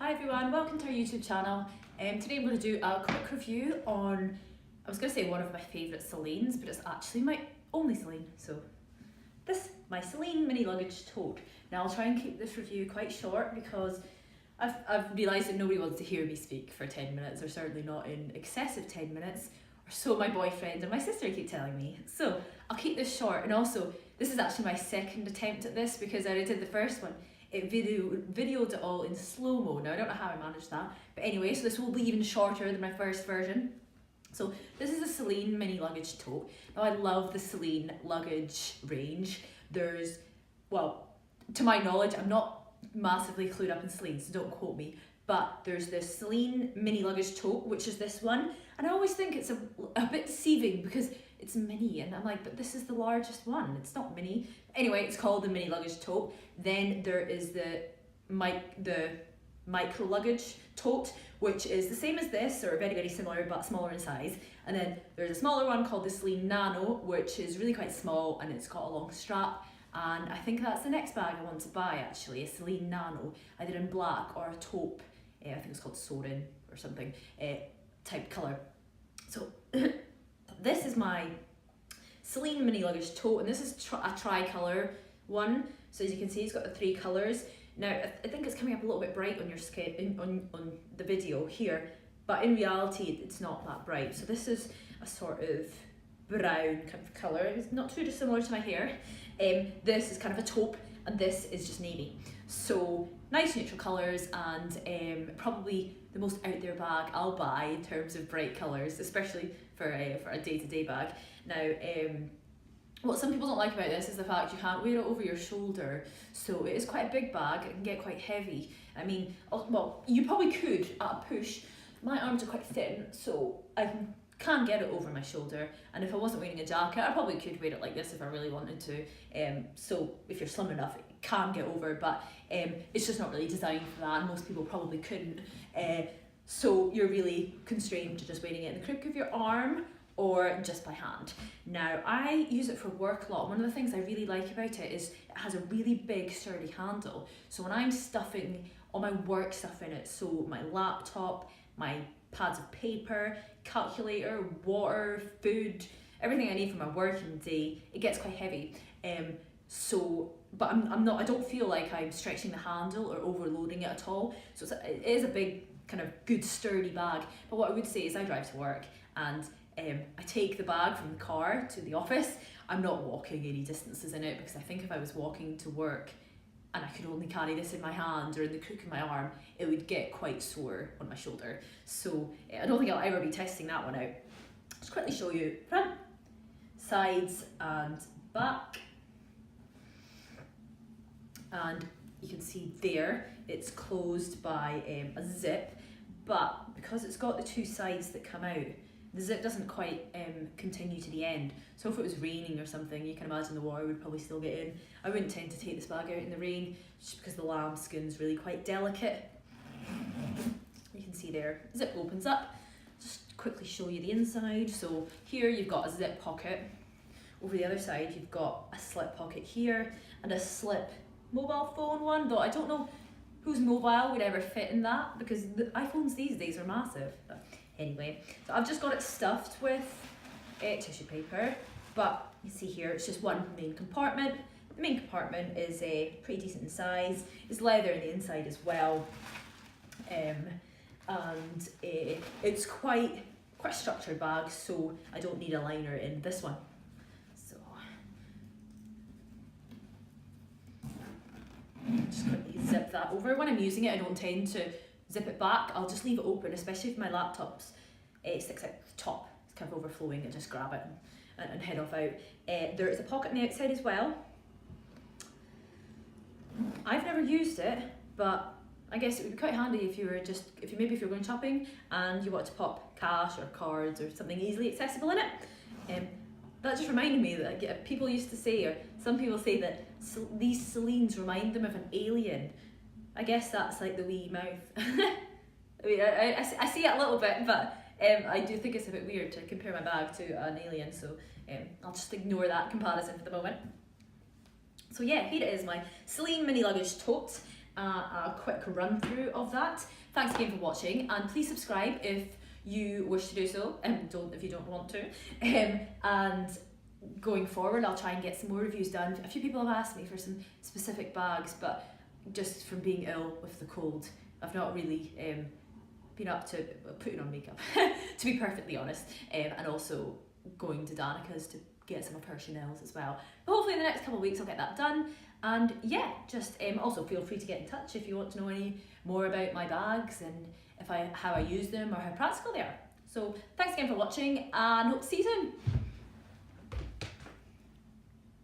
Hi everyone, welcome to our YouTube channel. Today I'm going to do a quick review on, I was going to say one of my favourite Celines, but it's actually my only Celine. So this, my Celine mini luggage tote. Now I'll try and keep this review quite short because I've realised that nobody wants to hear me speak for 10 minutes, or certainly not in excessive 10 minutes, or so my boyfriend and my sister keep telling me. So I'll keep this short, and also this is actually my second attempt at this because I already did the first one. It videoed it all in slow-mo. Now I don't know how I managed that, but anyway, so this will be even shorter than my first version. So this is a Celine mini luggage tote. Now I love the Celine luggage range. There's, well, to my knowledge, I'm not massively clued up in Celine, so don't quote me, but there's this Celine mini luggage tote, which is this one, and I always think it's a bit deceiving because it's mini, and I'm like, but this is the largest one, it's not mini. Anyway, it's called the mini luggage tote. Then there is the micro luggage tote, which is the same as this, or very, very similar, but smaller in size. And then there's a smaller one called the Celine Nano, which is really quite small, and it's got a long strap. And I think that's the next bag I want to buy, actually, a Celine Nano, either in black or a taupe, I think it's called Sorin or something, type colour. So this is my Celine mini luggage tote, and this is a tricolour one. So as you can see, it's got the 3 colours. Now I think it's coming up a little bit bright on your skin, on the video here, but in reality it's not that bright. So this is a sort of brown kind of colour. It's not too dissimilar to my hair. This is kind of a taupe, and this is just navy. So nice neutral colours, and probably the most out there bag I'll buy in terms of bright colours, especially for a day-to-day bag. Now, what some people don't like about this is the fact you can't wear it over your shoulder, so it is quite a big bag. It can get quite heavy. I mean, well, you probably could at a push. My arms are quite thin, so I can get it over my shoulder, and if I wasn't wearing a jacket, I probably could wear it like this if I really wanted to. So if you're slim enough, it can get over, but it's just not really designed for that, and most people probably couldn't. So you're really constrained to just wearing it in the crook of your arm or just by hand. Now I use it for work a lot. One of the things I really like about it is it has a really big sturdy handle. So when I'm stuffing all my work stuff in it, so my laptop, my pads of paper, calculator, water, food, everything I need for my working day, it gets quite heavy. But I don't feel like I'm stretching the handle or overloading it at all. So it is a big kind of good sturdy bag. But what I would say is I drive to work, and I take the bag from the car to the office. I'm not walking any distances in it because I think if I was walking to work and I could only carry this in my hand or in the crook of my arm, it would get quite sore on my shoulder. So I don't think I'll ever be testing that one out. Just quickly show you front, sides and back. And you can see there it's closed by a zip, but because it's got the 2 sides that come out, the zip doesn't quite continue to the end. So if it was raining or something, you can imagine the water would probably still get in. I wouldn't tend to take this bag out in the rain just because the lambskin's really quite delicate. You can see there, zip opens up. Just quickly show you the inside. So here you've got a zip pocket. Over the other side you've got a slip pocket here and a slip mobile phone one, though I don't know whose mobile would ever fit in that because the iPhones these days are massive. But anyway, so I've just got it stuffed with tissue paper, but you see here it's just one main compartment. The main compartment is pretty decent in size. It's leather in the inside as well, and it's quite a structured bag, so I don't need a liner in this one. Just quickly zip that over. When I'm using it, I don't tend to zip it back. I'll just leave it open, especially if my laptop's sticks out the top. It's kind of overflowing, and just grab it and head off out. There is a pocket on the outside as well. I've never used it, but I guess it would be quite handy if you're going shopping and you want to pop cash or cards or something easily accessible in it. That just reminded me that people used to say, or some people say, that these Celines remind them of an alien. I guess that's like the wee mouth. I mean, I see it a little bit, but I do think it's a bit weird to compare my bag to an alien, so I'll just ignore that comparison for the moment. So yeah, here it is, my Celine mini luggage tote. a quick run through of that. Thanks again for watching, and please subscribe if you wish to do so, and don't if you don't want to. And going forward, I'll try and get some more reviews done. A few people have asked me for some specific bags, but just from being ill with the cold, I've not really been up to putting on makeup, to be perfectly honest, and also going to Danica's to get some of her Chanel's as well. But hopefully in the next couple of weeks I'll get that done. And yeah, just also feel free to get in touch if you want to know any more about my bags and how I use them or how practical they are. So thanks again for watching, and hope to see you soon.